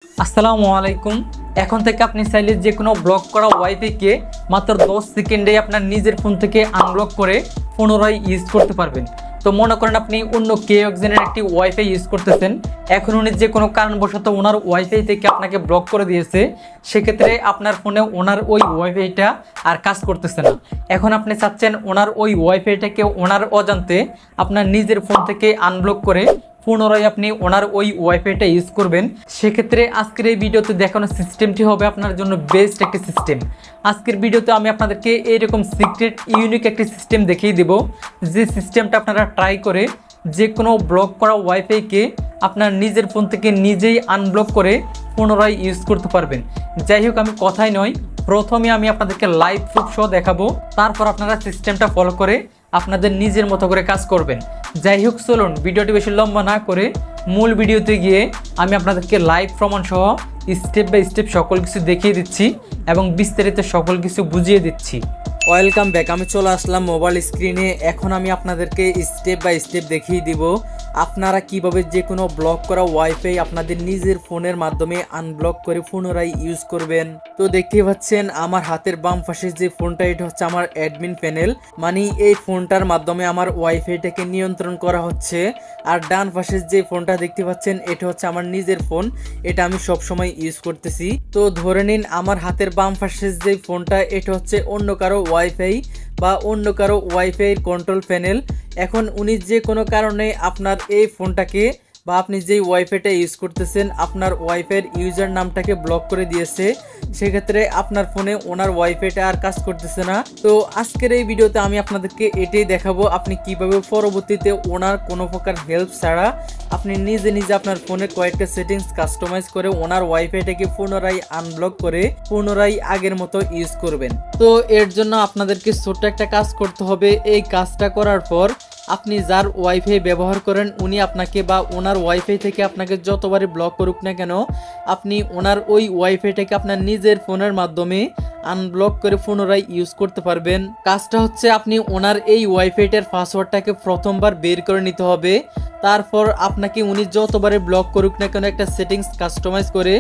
আসসালামু আলাইকুম। এখন থেকে আপনি চাইলে যে কোনো ব্লক করা ওয়াইফাইকে মাত্র 10 সেকেন্ডে আপনার নিজের ফোন থেকে আনব্লক করে পুনরায় ইউজ করতে পারবেন। তো মনে করেন আপনি অন্য কেউ একজনের একটি ওয়াইফাই ইউজ করতেছেন, এখন উনি যে কোনো কারণবশত ওনার ওয়াইফাই থেকে আপনাকে ব্লক করে দিয়েছে, সেক্ষেত্রে আপনার ফোনে ওনার ওই ওয়াইফাইটা আর কাজ করতেছে না। এখন আপনি চাচ্ছেন ওনার ওই ওয়াইফাইটাকে ওনার অজান্তে আপনার নিজের ফোন থেকে আনব্লক করে পুনরায় আপনি ওনার ওই ওয়াইফাইটা ইউজ করবেন। সেক্ষেত্রে আজকের এই ভিডিওতে দেখানো সিস্টেমটি হবে আপনার জন্য বেস্ট একটি সিস্টেম। আজকের ভিডিওতে আমি আপনাদেরকে এইরকম সিক্রেট ইউনিক একটি সিস্টেম দেখিয়ে দেব, যে সিস্টেমটা আপনারা ট্রাই করে যে কোনো ব্লক করা ওয়াইফাইকে আপনার নিজের ফোন থেকে নিজেই আনব্লক করে পুনরায় ইউজ করতে পারবেন। যাই হোক, আমি কথাই নয়, প্রথমে আমি আপনাদেরকে লাইভ প্রুফ সহ দেখাবো, তারপর আপনারা সিস্টেমটা ফলো করে আপনাদের নিজের মতো করে কাজ করবেন। যাই হোক, চলুন ভিডিওটি বেশি লম্বা না করে মূল ভিডিওতে গিয়ে আমি আপনাদেরকে লাইভ প্রমাণ সহ স্টেপ বাই স্টেপ সকল কিছু দেখিয়ে দিচ্ছি এবং বিস্তারিত সকল কিছু বুঝিয়ে দিচ্ছি। Welcome back. আমি চলে আসলাম মোবাইল স্ক্রিনে। এখন আমি আপনাদেরকে স্টেপ বাই স্টেপ দেখিয়ে দিব আপনারা কিভাবে যে কোনো ব্লক করা ওয়াইফাই আপনাদের নিজের ফোনের মাধ্যমে আনব্লক করে পুনরায় ইউজ করবেন। তো দেখতেই পাচ্ছেন আমার হাতের বাম পাশে যে ফোনটা, এটা হচ্ছে আমার অ্যাডমিন প্যানেল, মানে এই ফোনটার মাধ্যমে আমার ওয়াইফাইটাকে নিয়ন্ত্রণ করা হচ্ছে। আর ডান পাশে যে ফোনটা দেখতে পাচ্ছেন, এটা হচ্ছে আমার নিজের ফোন, এটা আমি সব সময় ইউজ করতেছি। তো ধরে নিন আমার হাতের বাম পাশে যে ফোনটা, এটা হচ্ছে অন্য কারো ওয়াইফাই বা অন্য কারো ওয়াইফাইয়ের কন্ট্রোল প্যানেল। এখন উনি যে কোনো কারণে আপনার এই ফোনটাকে বা আপনি যেই ওয়াইফাইটা ইউজ করতেছেন আপনার ওয়াইফাইয়ের ইউজার নামটাকে ব্লক করে দিয়েছে, সেক্ষেত্রে আপনার ফোনে ওনার ওয়াইফাইটা আর কাজ করতেছে না। তো আজকের এই ভিডিওতে আমি আপনাদেরকে এটাই দেখাবো আপনি কিভাবে পরবর্তীতে ওনার কোনো প্রকার হেল্প ছাড়া আপনি নিজে নিজে আপনার ফোনে কয়েকটা সেটিংস কাস্টমাইজ করে ওনার ওয়াইফাইটাকে পুনরায় আনব্লক করে পুনরায় আগের মতো ইউজ করবেন। তো এর জন্য আপনাদেরকে ছোট্ট একটা কাজ করতে হবে। এই কাজটা করার পর আপনি যার ওয়াইফাই ব্যবহার করেন উনি আপনাকে বা ওনার ওয়াইফাই থেকে আপনাকে যতবারই ব্লক করুক না কেন, আপনি ওনার ওই ওয়াইফাইটাকে আপনার নিজের ফোনের মাধ্যমে আনব্লক করে পুনরায় ইউজ করতে পারবেন। কাজটা হচ্ছে আপনি ওনার এই ওয়াইফাইটার পাসওয়ার্ডটাকে প্রথমবার বের করে নিতে হবে। তারপর আপনাকে উনি যতবারে ব্লক করুক না কেন একটা সেটিংস কাস্টমাইজ করে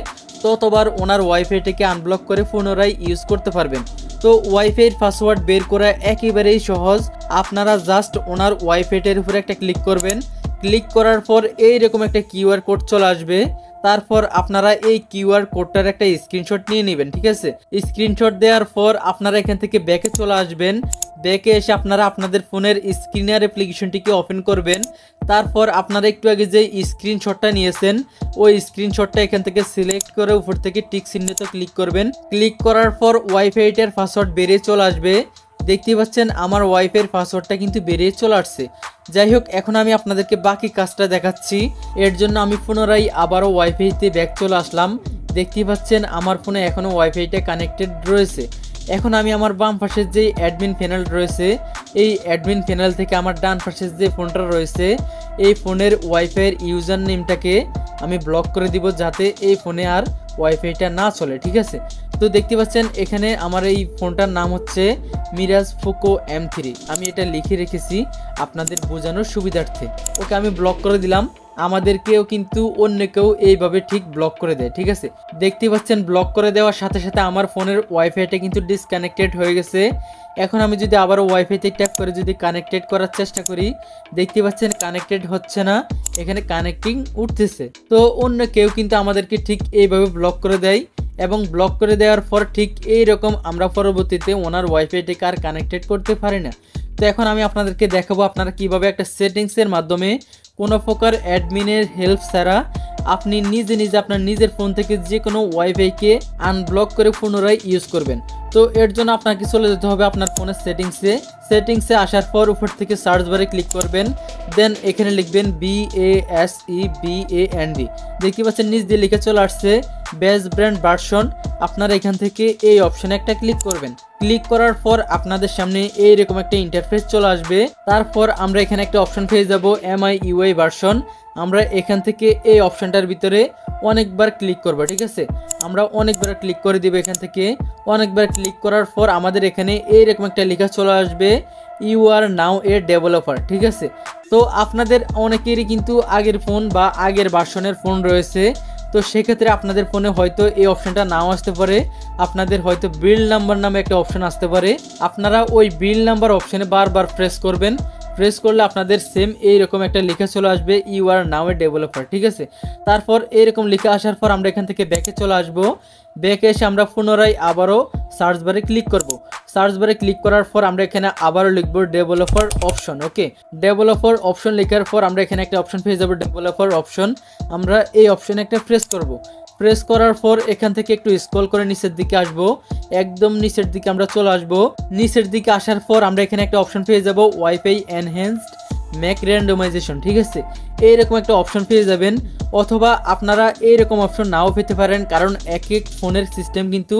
ততবার ওনার ওয়াইফাইটাকে আনব্লক করে পুনরায় ইউজ করতে পারবেন। তো ওয়াইফাইয়ের পাসওয়ার্ড বের করা একেবারেই সহজ। আপনারা জাস্ট ওনার ওয়াইফাইটার উপরে একটা ক্লিক করবেন। ক্লিক করার পর এইরকম একটা কিউআর কোড চলে আসবে। তারপর আপনারা এই কিউআর কোডটার একটা স্ক্রিনশট নিয়ে নেবেন, ঠিক আছে? স্ক্রিনশট দেওয়ার পর আপনারা এখান থেকে ব্যাকে চলে আসবেন। ব্যাকে এসে আপনারা আপনাদের ফোনের স্ক্রিনার অ্যাপ্লিকেশনটিকে ওপেন করবেন। তারপর আপনারা একটু আগে যে স্ক্রিনশটটা নিয়েছেন ওই স্ক্রিনশটটা এখান থেকে সিলেক্ট করে উপর থেকে টিক চিহ্নিত ক্লিক করবেন। ক্লিক করার পর ওয়াইফাইটার পাসওয়ার্ড বেরিয়ে চলে আসবে। দেখতে পাচ্ছেন আমার ওয়াইফাইয়ের পাসওয়ার্ডটা কিন্তু বেরিয়ে চলে আসছে। যাই হোক, এখন আমি আপনাদেরকে বাকি কাজটা দেখাচ্ছি। এর জন্য আমি পুনরায় আবারও ওয়াইফাইতে ব্যাক চলে আসলাম। দেখতে পাচ্ছেন আমার ফোনে এখনও ওয়াইফাইটা কানেক্টেড রয়েছে। এখন আমি আমার বাম পাশের যে অ্যাডমিন প্যানেল রয়েছে, এই অ্যাডমিন প্যানেল থেকে আমার ডান পাশের যে ফোনটা রয়েছে এই ফোনের ওয়াইফাইয়ের ইউজার নেমটাকে আমি ব্লক করে দিব, যাতে এই ফোনে আর ওয়াইফাইটা না চলে, ঠিক আছে? তো দেখতে পাচ্ছেন এখানে আমার এই ফোনটার নাম হচ্ছে মিরাজ পোকো M3। আমি এটা লিখে রেখেছি আপনাদের বোঝানোর সুবিধার্থে। ওকে, আমি ব্লক করে দিলাম। আমাদেরকেও কিন্তু অন্য কেউ এইভাবে ঠিক ব্লক করে দেয়, ঠিক আছে? দেখতে পাচ্ছেন ব্লক করে দেওয়ার সাথে সাথে আমার ফোনের ওয়াইফাইটা কিন্তু ডিসকানেক্টেড হয়ে গেছে। এখন আমি যদি আবারও ওয়াইফাইতে ট্যাপ করে যদি কানেক্টেড করার চেষ্টা করি, দেখতে পাচ্ছেন কানেক্টেড হচ্ছে না, এখানে কানেক্টিং উঠতেছে। তো অন্য কেউ কিন্তু আমাদেরকে ঠিক এইভাবে ব্লক করে দেয় এবং ব্লক করে দেওয়ার পর ঠিক এইরকম আমরা পরবর্তীতে ওনার ওয়াইফাইটাকে আর কানেক্টেড করতে পারি না। তো এখন আমি আপনাদেরকে দেখাবো আপনারা কিভাবে একটা সেটিংসের মাধ্যমে কোনো প্রকার অ্যাডমিনের হেল্প ছাড়া আপনি নিজে নিজে আপনার নিজের ফোন থেকে যে কোনো ওয়াইফাইকে আনব্লক করে পুনরায় ইউজ করবেন। তো এর জন্য আপনাকে চলে যেতে হবে আপনার ফোনের সেটিংসে আসার পর উপর থেকে সার্চ বারে ক্লিক করবেন। দেন এখানে লিখবেন BASEBAND। দেখতে পাচ্ছেন নিচ দিয়ে লিখে চলে আসছে বেস ব্র্যান্ড ভার্সন। আপনারা এখান থেকে এই অপশনে একটা ক্লিক করবেন। ক্লিক করার পর আপনাদের সামনে এইরকম একটা ইন্টারফেস চলে আসবে। তারপর আমরা এখানে একটা অপশন পেয়ে যাব MIUI ভার্সন। আমরা এখান থেকে এই অপশনটার ভিতরে অনেকবার ক্লিক করব, ঠিক আছে? আমরা অনেকবার ক্লিক করে দিব। এখান থেকে অনেকবার ক্লিক করার পর আমাদের এখানে এইরকম একটা লেখা চলে আসবে you R now A developer, ঠিক আছে? তো আপনাদের অনেকেরই কিন্তু আগের ফোন বা আগের ভার্সনের ফোন রয়েছে। তো সেক্ষেত্রে আপনাদের ফোনে হয়তো এই অপশনটা নাও আসতে পারে, আপনাদের হয়তো বিল্ড নাম্বার নামে একটা অপশন আসতে পারে। আপনারা ওই বিল্ড নাম্বার অপশনে বারবার প্রেস করবেন, প্রেস করলে আপনাদের সেম এইরকম একটা লেখা চলে আসবে you R now A developer, ঠিক আছে। তারপর এইরকম লেখা আসার পর আমরা এখান থেকে ব্যাকে চলে আসবো। ব্যাকে এসে আমরা পুনরায় আবারও সার্চ বারে ক্লিক করব। সার্চ বারে ক্লিক করার পর আমরা এখানে আবারও লিখব ডেভেলপার অপশন। ওকে, ডেভেলপার অপশন লেখার পর আমরা এখানে একটা অপশন পেয়ে যাব ডেভেলপার অপশন। আমরা এই অপশনে একটা প্রেস করব। প্রেস করার পর এখান থেকে একটু স্ক্রল করে নিচের দিকে আসব, একদম নিচের দিকে আমরা চলে আসব। নিচের দিকে আসার পর আমরা এখানে একটা অপশন পেয়ে যাব ওয়াইফাই এনহ্যান্সড ম্যাক র্যান্ডমাইজেশন, ঠিক আছে। এইরকম একটা অপশন পেয়ে যাবেন, অথবা আপনারা এইরকম অপশন নাও পেতে পারেন, কারণ এক এক ফোনের সিস্টেম কিন্তু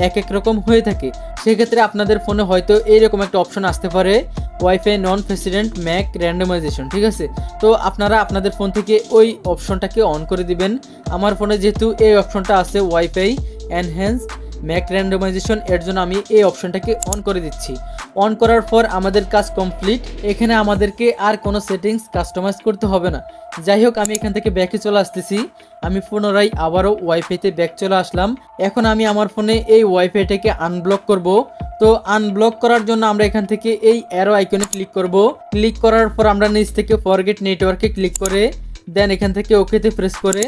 এক এক রকম হয়ে থাকে। সেক্ষেত্রে আপনাদের ফোনে হয়তো এইরকম একটা অপশন আসতে পারে ওয়াইফাই নন প্রেসিডেন্ট ম্যাক র্যান্ডমাইজেশন, ঠিক আছে। তো আপনারা আপনাদের ফোন থেকে ওই অপশনটাকে অন করে দিবেন। আমার ফোনে যেহেতু এই অপশনটা আছে ওয়াইফাই এনহ্যান্সড ম্যাক র্যান্ডমাইজেশন, এর জন্য আমি এই অপশনটাকে অন করে দিচ্ছি। অন করার পর আমাদের কাজ কমপ্লিট। এখানে আমাদেরকে আর কোনো সেটিংস কাস্টমাইজ করতে হবে না। যাই হোক, আমি এখান থেকে ব্যাকে চলে আসতেছি। আমি পুনরায় আবারও ওয়াইফাইতে ব্যাক চলে আসলাম। এখন আমি আমার ফোনে এই ওয়াইফাইটাকে আনব্লক করব। তো আনব্লক করার জন্য আমরা এখান থেকে এই অ্যারো আইকনে ক্লিক করব। ক্লিক করার পর আমরা নিচ থেকে ফরগেট নেটওয়ার্কে ক্লিক করে দেন এখান থেকে ওকেতে প্রেস করে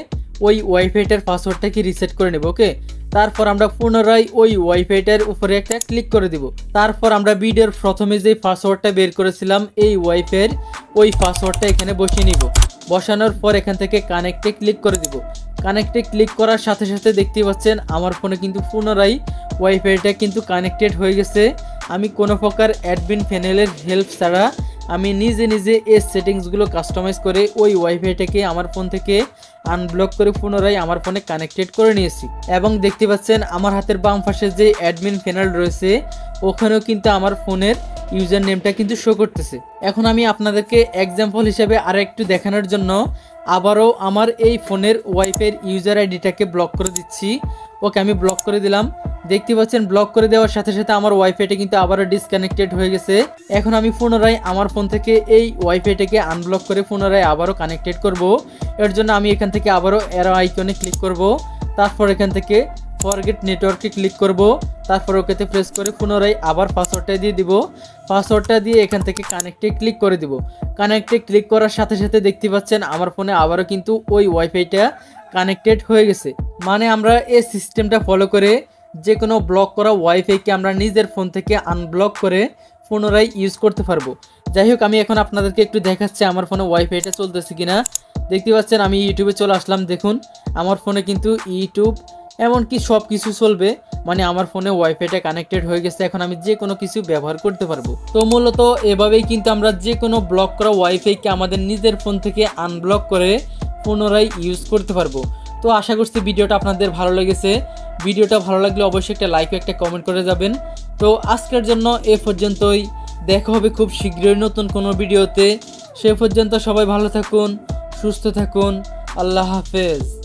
ওই ওয়াইফাইটার পাসওয়ার্ডটাকে রিসেট করে নেব। ওকে, তারপর আমরা পুনরায় ওই ওয়াইফাইটার উপরে একটা ক্লিক করে দিব। তারপর আমরা ভিডিওর প্রথমে যে পাসওয়ার্ডটা বের করেছিলাম এই ওয়াইফাইয়ের, ওই পাসওয়ার্ডটা এখানে বসিয়ে নিব। বসানোর পর এখান থেকে কানেক্টে ক্লিক করে দিব। কানেক্টে ক্লিক করার সাথে সাথে দেখতে পাচ্ছেন আমার ফোনে কিন্তু পুনরায় ওয়াইফাইটা কিন্তু কানেক্টেড হয়ে গেছে। আমি কোনো প্রকার অ্যাডমিন প্যানেলের হেল্প ছাড়া আমি নিজে নিজে এই সেটিংসগুলো কাস্টমাইজ করে ওই ওয়াইফাইটাকে আমার ফোন থেকে আনব্লক করে পুনরায় আমার ফোনে কানেক্টেড করে নিয়েছি। এবং দেখতে পাচ্ছেন আমার হাতের বাম পাশে যে অ্যাডমিন প্যানেল রয়েছে ওখানেও কিন্তু আমার ফোনের ইউজার নেমটা কিন্তু শো করতেছে। এখন আমি আপনাদেরকে এক্সাম্পল হিসেবে আর একটু দেখানোর জন্য আবারও আমার এই ফোনের ওয়াইফাইয়ের ইউজার আইডিটাকে ব্লক করে দিচ্ছি। ওকে, আমি ব্লক করে দিলাম। দেখতে পাচ্ছেন ব্লক করে দেওয়ার সাথে সাথে আমার ওয়াইফাইটা কিন্তু আবারও ডিসকানেক্টেড হয়ে গেছে। এখন আমি পুনরায় আমার ফোন থেকে এই ওয়াইফাইটাকে আনব্লক করে পুনরায় আবারও কানেক্টেড করব। এর জন্য আমি এখান থেকে আবারও অ্যারো আইকনে ক্লিক করব। তারপর এখান থেকে ফরগেট নেটওয়ার্কে ক্লিক করব। তারপর ওকেতে প্রেস করে পুনরায় আবার পাসওয়ার্ডটা দিয়ে দিব। পাসওয়ার্ডটা দিয়ে এখান থেকে কানেক্টে ক্লিক করে দিব। কানেক্টে ক্লিক করার সাথে সাথে দেখতে পাচ্ছেন আমার ফোনে আবারও কিন্তু ওই ওয়াইফাইটা কানেক্টেড হয়ে গেছে। মানে আমরা এই সিস্টেমটা ফলো করে যে কোনো ব্লক করা ওয়াইফাইকে আমরা নিজের ফোন থেকে আনব্লক করে পুনরায় ইউজ করতে পারবো। যাই হোক, আমি এখন আপনাদেরকে একটু দেখাচ্ছি আমার ফোনে ওয়াইফাইটা চলতেছে কিনা। দেখতে পাচ্ছেন আমি ইউটিউবে চলে আসলাম। দেখুন আমার ফোনে কিন্তু ইউটিউব এমনকি সব কিছু চলবে, মানে আমার ফোনে ওয়াইফাইটা কানেক্টেড হয়ে গেছে। এখন আমি যে কোনো কিছু ব্যবহার করতে পারবো। তো মূলত এভাবেই কিন্তু আমরা যে কোনো ব্লক করা ওয়াইফাইকে আমাদের নিজের ফোন থেকে আনব্লক করে পুনরায় ইউজ করতে পারবো। তো আশা করছি ভিডিওটা আপনাদের ভালো লেগেছে। ভিডিওটা ভালো লাগলে অবশ্যই একটা লাইক ও একটা কমেন্ট করে যাবেন। তো আজকের জন্য এ পর্যন্তই, দেখা হবে খুব শীঘ্রই নতুন কোনো ভিডিওতে। সে পর্যন্ত সবাই ভালো থাকুন, সুস্থ থাকুন। আল্লাহ হাফেজ।